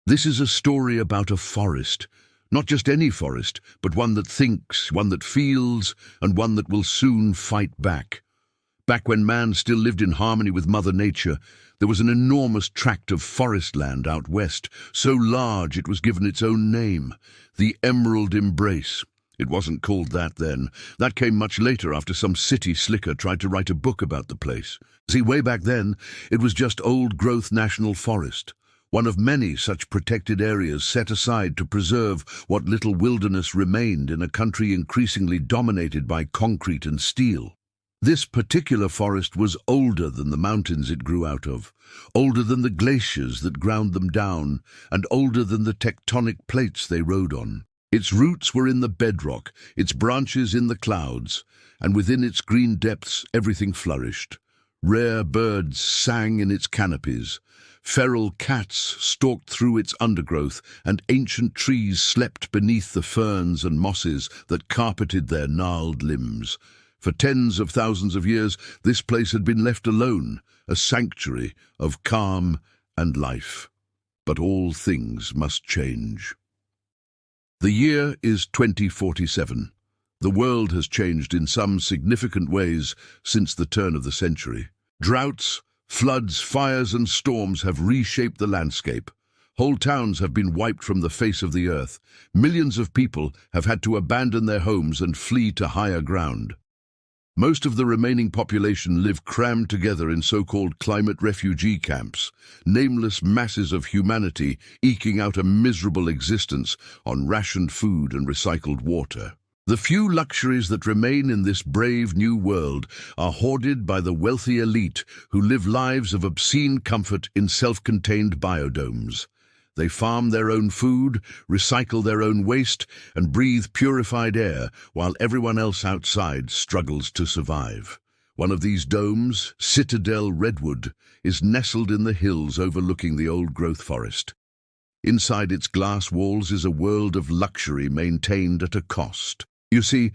This is a story about a forest. Not just any forest, but one that thinks, one that feels, and one that will soon fight back. Back when man still lived in harmony with Mother Nature, there was an enormous tract of forest land out west, so large it was given its own name, the Emerald Embrace. It wasn't called that then. That came much later after some city slicker tried to write a book about the place. See, way back then, it was just old-growth national forest, one of many such protected areas set aside to preserve what little wilderness remained in a country increasingly dominated by concrete and steel. This particular forest was older than the mountains it grew out of, older than the glaciers that ground them down, and older than the tectonic plates they rode on. Its roots were in the bedrock, its branches in the clouds, and within its green depths everything flourished. Rare birds sang in its canopies, feral cats stalked through its undergrowth, and ancient trees slept beneath the ferns and mosses that carpeted their gnarled limbs. For tens of thousands of years, this place had been left alone, a sanctuary of calm and life. But all things must change. The year is 2047. The world has changed in some significant ways since the turn of the century. Droughts, floods, fires and storms have reshaped the landscape. Whole towns have been wiped from the face of the earth. Millions of people have had to abandon their homes and flee to higher ground. Most of the remaining population live crammed together in so-called climate refugee camps, nameless masses of humanity eking out a miserable existence on rationed food and recycled water. The few luxuries that remain in this brave new world are hoarded by the wealthy elite who live lives of obscene comfort in self-contained biodomes. They farm their own food, recycle their own waste, and breathe purified air while everyone else outside struggles to survive. One of these domes, Citadel Redwood, is nestled in the hills overlooking the old-growth forest. Inside its glass walls is a world of luxury maintained at a cost. You see,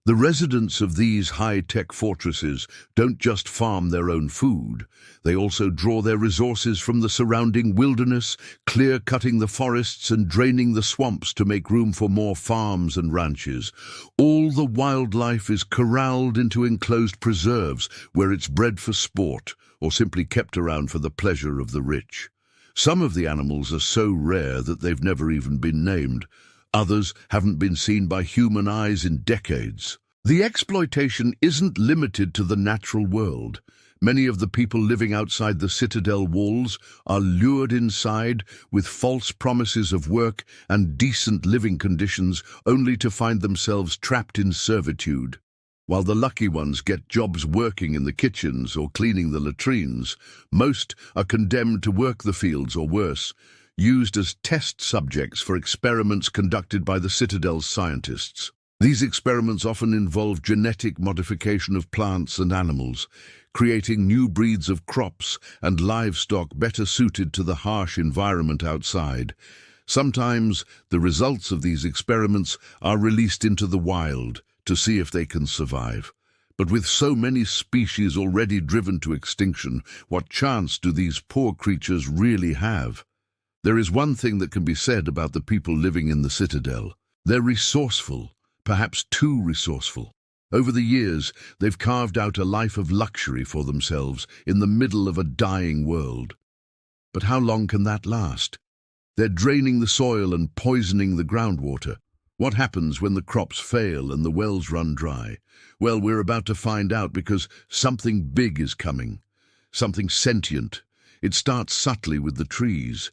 the residents of these high-tech fortresses don't just farm their own food. They also draw their resources from the surrounding wilderness, clear-cutting the forests and draining the swamps to make room for more farms and ranches. All the wildlife is corralled into enclosed preserves where it's bred for sport or simply kept around for the pleasure of the rich. Some of the animals are so rare that they've never even been named. Others haven't been seen by human eyes in decades. The exploitation isn't limited to the natural world. Many of the people living outside the citadel walls are lured inside with false promises of work and decent living conditions only to find themselves trapped in servitude. While the lucky ones get jobs working in the kitchens or cleaning the latrines, most are condemned to work the fields or worse, used as test subjects for experiments conducted by the Citadel's scientists. These experiments often involve genetic modification of plants and animals, creating new breeds of crops and livestock better suited to the harsh environment outside. Sometimes the results of these experiments are released into the wild to see if they can survive. But with so many species already driven to extinction, what chance do these poor creatures really have? There is one thing that can be said about the people living in the Citadel. They're resourceful, perhaps too resourceful. Over the years, they've carved out a life of luxury for themselves in the middle of a dying world. But how long can that last? They're draining the soil and poisoning the groundwater. What happens when the crops fail and the wells run dry? Well, we're about to find out because something big is coming. Something sentient. It starts subtly with the trees.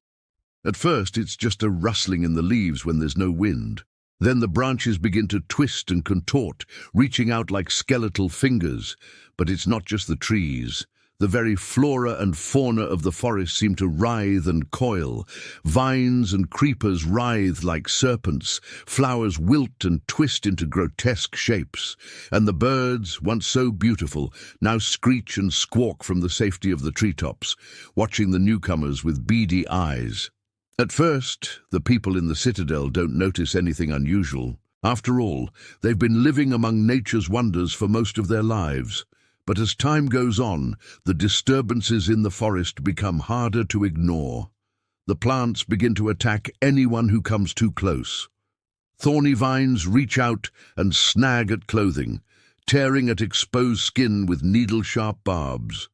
At first, it's just a rustling in the leaves when there's no wind. Then the branches begin to twist and contort, reaching out like skeletal fingers. But it's not just the trees. The very flora and fauna of the forest seem to writhe and coil. Vines and creepers writhe like serpents. Flowers wilt and twist into grotesque shapes. And the birds, once so beautiful, now screech and squawk from the safety of the treetops, watching the newcomers with beady eyes. At first, the people in the citadel don't notice anything unusual. After all, they've been living among nature's wonders for most of their lives. But as time goes on, the disturbances in the forest become harder to ignore. The plants begin to attack anyone who comes too close. Thorny vines reach out and snag at clothing, tearing at exposed skin with needle-sharp barbs.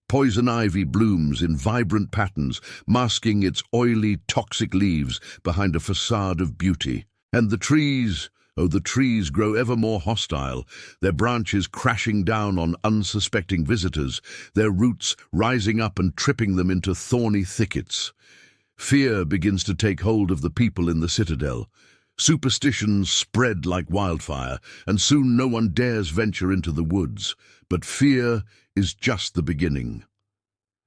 Poison ivy blooms in vibrant patterns, masking its oily, toxic leaves behind a facade of beauty. And the trees, oh, the trees grow ever more hostile, their branches crashing down on unsuspecting visitors, their roots rising up and tripping them into thorny thickets. Fear begins to take hold of the people in the citadel. Superstitions spread like wildfire, and soon no one dares venture into the woods. But fear is just the beginning.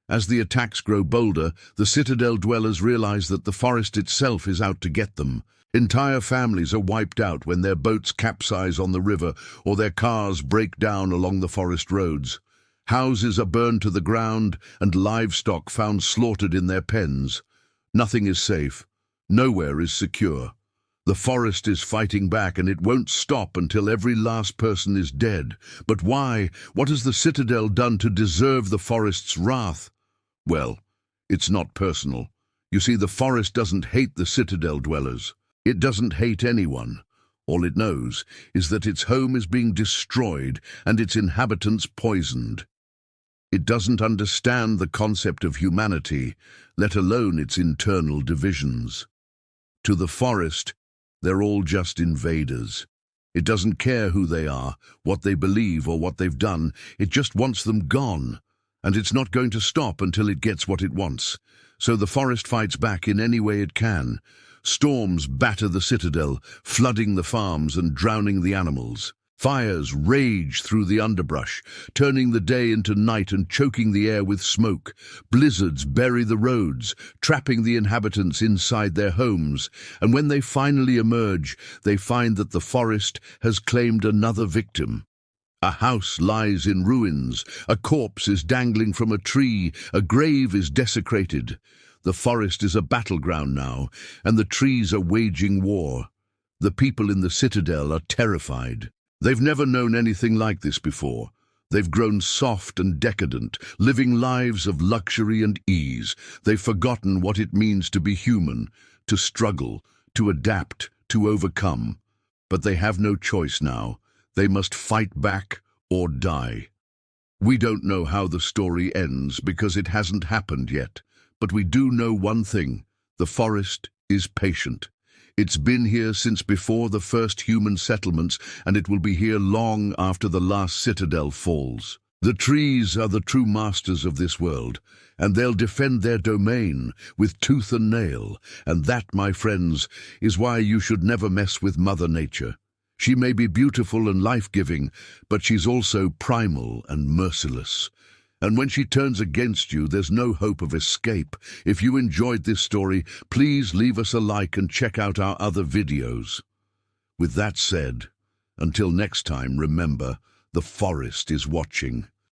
As the attacks grow bolder, the citadel dwellers realize that the forest itself is out to get them. Entire families are wiped out when their boats capsize on the river or their cars break down along the forest roads. Houses are burned to the ground and livestock found slaughtered in their pens. Nothing is safe. Nowhere is secure. The forest is fighting back, and it won't stop until every last person is dead. But why? What has the citadel done to deserve the forest's wrath? Well, it's not personal. You see, the forest doesn't hate the citadel dwellers. It doesn't hate anyone. All it knows is that its home is being destroyed and its inhabitants poisoned. It doesn't understand the concept of humanity, let alone its internal divisions. To the forest, they're all just invaders. It doesn't care who they are, what they believe, or what they've done. It just wants them gone. And it's not going to stop until it gets what it wants. So the forest fights back in any way it can. Storms batter the citadel, flooding the farms and drowning the animals. Fires rage through the underbrush, turning the day into night and choking the air with smoke. Blizzards bury the roads, trapping the inhabitants inside their homes. And when they finally emerge, they find that the forest has claimed another victim. A house lies in ruins, a corpse is dangling from a tree, a grave is desecrated. The forest is a battleground now, and the trees are waging war. The people in the citadel are terrified. They've never known anything like this before. They've grown soft and decadent, living lives of luxury and ease. They've forgotten what it means to be human, to struggle, to adapt, to overcome. But they have no choice now. They must fight back or die. We don't know how the story ends because it hasn't happened yet. But we do know one thing: the forest is patient. It's been here since before the first human settlements, and it will be here long after the last citadel falls. The trees are the true masters of this world, and they'll defend their domain with tooth and nail. And that, my friends, is why you should never mess with Mother Nature. She may be beautiful and life-giving, but she's also primal and merciless. And when she turns against you, there's no hope of escape. If you enjoyed this story, please leave us a like and check out our other videos. With that said, until next time, remember, the forest is watching.